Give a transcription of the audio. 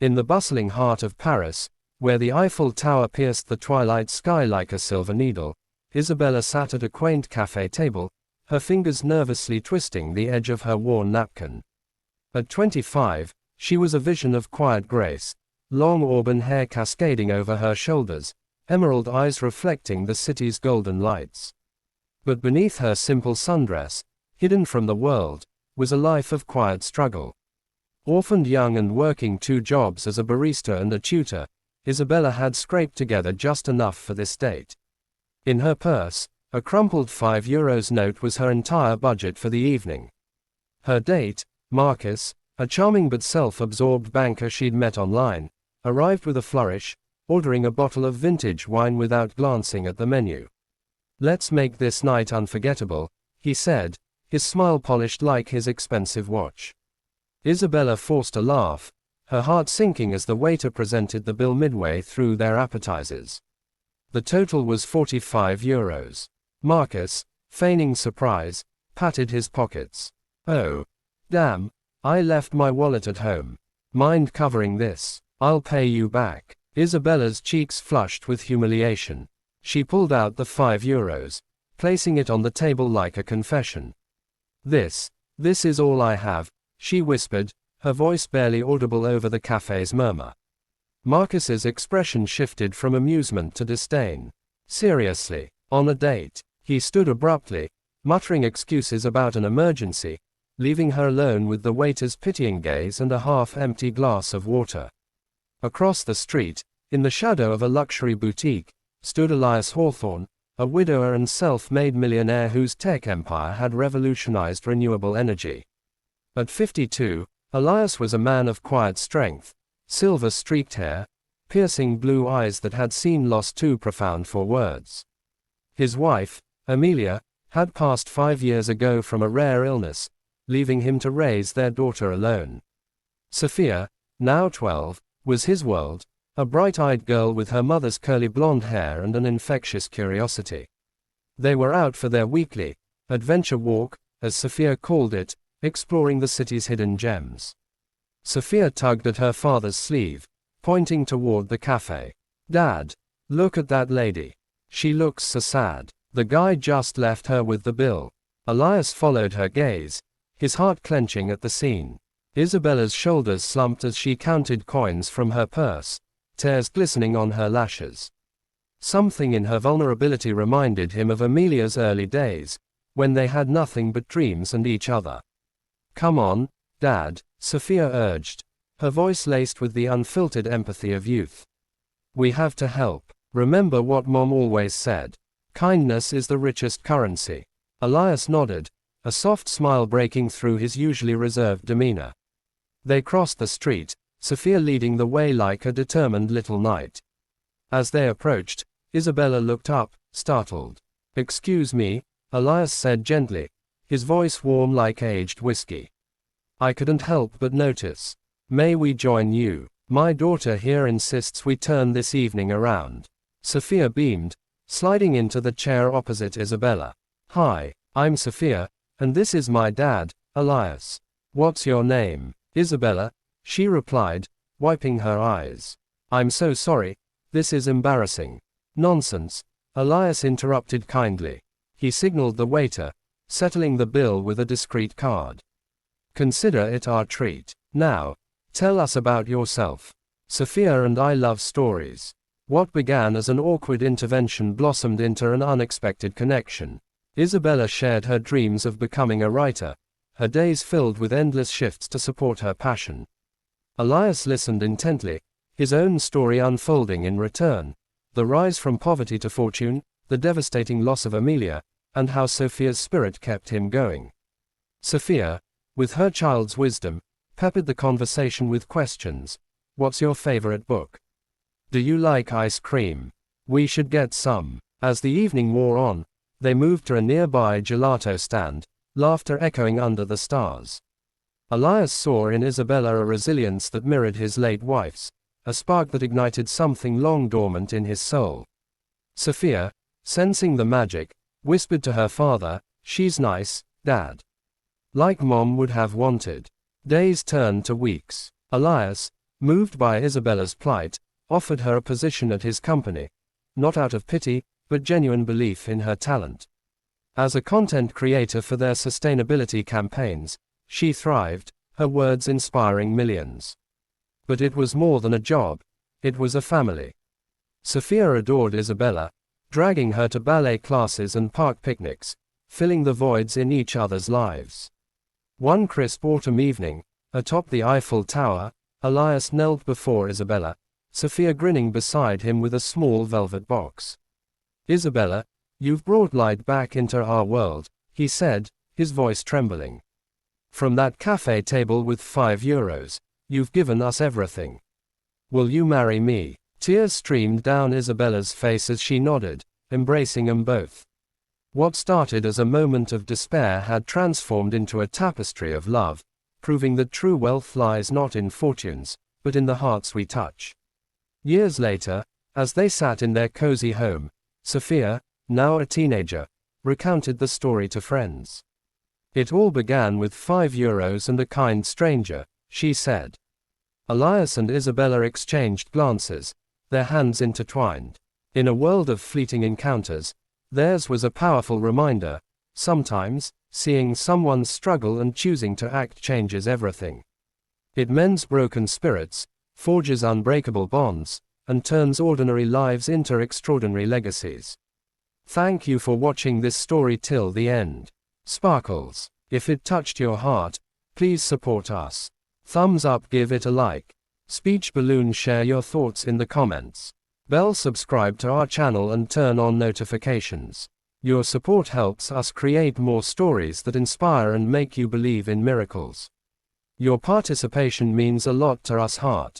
In the bustling heart of Paris, where the Eiffel Tower pierced the twilight sky like a silver needle, Isabella sat at a quaint café table, her fingers nervously twisting the edge of her worn napkin. At 25, she was a vision of quiet grace, long auburn hair cascading over her shoulders, emerald eyes reflecting the city's golden lights. But beneath her simple sundress, hidden from the world, was a life of quiet struggle. Orphaned young and working 2 jobs as a barista and a tutor, Isabella had scraped together just enough for this date. In her purse, a crumpled €5 note was her entire budget for the evening. Her date, Marcus, a charming but self-absorbed banker she'd met online, arrived with a flourish, ordering a bottle of vintage wine without glancing at the menu. "Let's make this night unforgettable," he said, his smile polished like his expensive watch. Isabella forced a laugh, her heart sinking as the waiter presented the bill midway through their appetizers. The total was €45. Marcus, feigning surprise, patted his pockets. "Oh, damn, I left my wallet at home. Mind covering this? I'll pay you back." Isabella's cheeks flushed with humiliation. She pulled out the €5, placing it on the table like a confession. This is all I have," she whispered, her voice barely audible over the cafe's murmur. Marcus's expression shifted from amusement to disdain. "Seriously, on a date?" He stood abruptly, muttering excuses about an emergency, leaving her alone with the waiter's pitying gaze and a half-empty glass of water. Across the street, in the shadow of a luxury boutique, stood Elias Hawthorne, a widower and self-made millionaire whose tech empire had revolutionized renewable energy. At 52, Elias was a man of quiet strength, silver-streaked hair, piercing blue eyes that had seen loss too profound for words. His wife, Amelia, had passed 5 years ago from a rare illness, leaving him to raise their daughter alone. Sophia, now 12, was his world, a bright-eyed girl with her mother's curly blonde hair and an infectious curiosity. They were out for their weekly adventure walk, as Sophia called it, exploring the city's hidden gems. Sophia tugged at her father's sleeve, pointing toward the cafe. "Dad, look at that lady. She looks so sad. The guy just left her with the bill." Elias followed her gaze, his heart clenching at the scene. Isabella's shoulders slumped as she counted coins from her purse, tears glistening on her lashes. Something in her vulnerability reminded him of Amelia's early days, when they had nothing but dreams and each other. "Come on, Dad," Sophia urged, her voice laced with the unfiltered empathy of youth. "We have to help. Remember what Mom always said. Kindness is the richest currency." Elias nodded, a soft smile breaking through his usually reserved demeanor. They crossed the street, Sophia leading the way like a determined little knight. As they approached, Isabella looked up, startled. "Excuse me," Elias said gently, his voice warm like aged whiskey. "I couldn't help but notice. May we join you? My daughter here insists we turn this evening around." Sophia beamed, sliding into the chair opposite Isabella. "Hi, I'm Sophia, and this is my dad, Elias. What's your name?" "Isabella," she replied, wiping her eyes. "I'm so sorry, this is embarrassing." "Nonsense," Elias interrupted kindly. He signaled the waiter, settling the bill with a discreet card. "Consider it our treat. Now, tell us about yourself. Sophia and I love stories." What began as an awkward intervention blossomed into an unexpected connection. Isabella shared her dreams of becoming a writer, her days filled with endless shifts to support her passion. Elias listened intently, his own story unfolding in return, the rise from poverty to fortune, the devastating loss of Amelia, and how Sophia's spirit kept him going. Sophia, with her child's wisdom, peppered the conversation with questions. "What's your favorite book? Do you like ice cream? We should get some." As the evening wore on, they moved to a nearby gelato stand, laughter echoing under the stars. Elias saw in Isabella a resilience that mirrored his late wife's, a spark that ignited something long dormant in his soul. Sophia, sensing the magic, whispered to her father, "She's nice, Dad. Like Mom would have wanted." Days turned to weeks. Elias, moved by Isabella's plight, offered her a position at his company, not out of pity, but genuine belief in her talent. As a content creator for their sustainability campaigns, she thrived, her words inspiring millions. But it was more than a job, it was a family. Sophia adored Isabella, dragging her to ballet classes and park picnics, filling the voids in each other's lives. One crisp autumn evening, atop the Eiffel Tower, Elias knelt before Isabella, Sophia grinning beside him with a small velvet box. "Isabella, you've brought light back into our world," he said, his voice trembling. "From that cafe table with €5, you've given us everything. Will you marry me?" Tears streamed down Isabella's face as she nodded, embracing them both. What started as a moment of despair had transformed into a tapestry of love, proving that true wealth lies not in fortunes, but in the hearts we touch. Years later, as they sat in their cozy home, Sophia, now a teenager, recounted the story to friends. "It all began with €5 and a kind stranger," she said. Elias and Isabella exchanged glances, their hands intertwined. In a world of fleeting encounters, theirs was a powerful reminder: sometimes, seeing someone struggle and choosing to act changes everything. It mends broken spirits, forges unbreakable bonds, and turns ordinary lives into extraordinary legacies. Thank you for watching this story till the end. Sparkles. If it touched your heart, please support us. Thumbs up, give it a like. Speech balloon, share your thoughts in the comments. Bell, subscribe to our channel and turn on notifications. Your support helps us create more stories that inspire and make you believe in miracles. Your participation means a lot to us. Heart.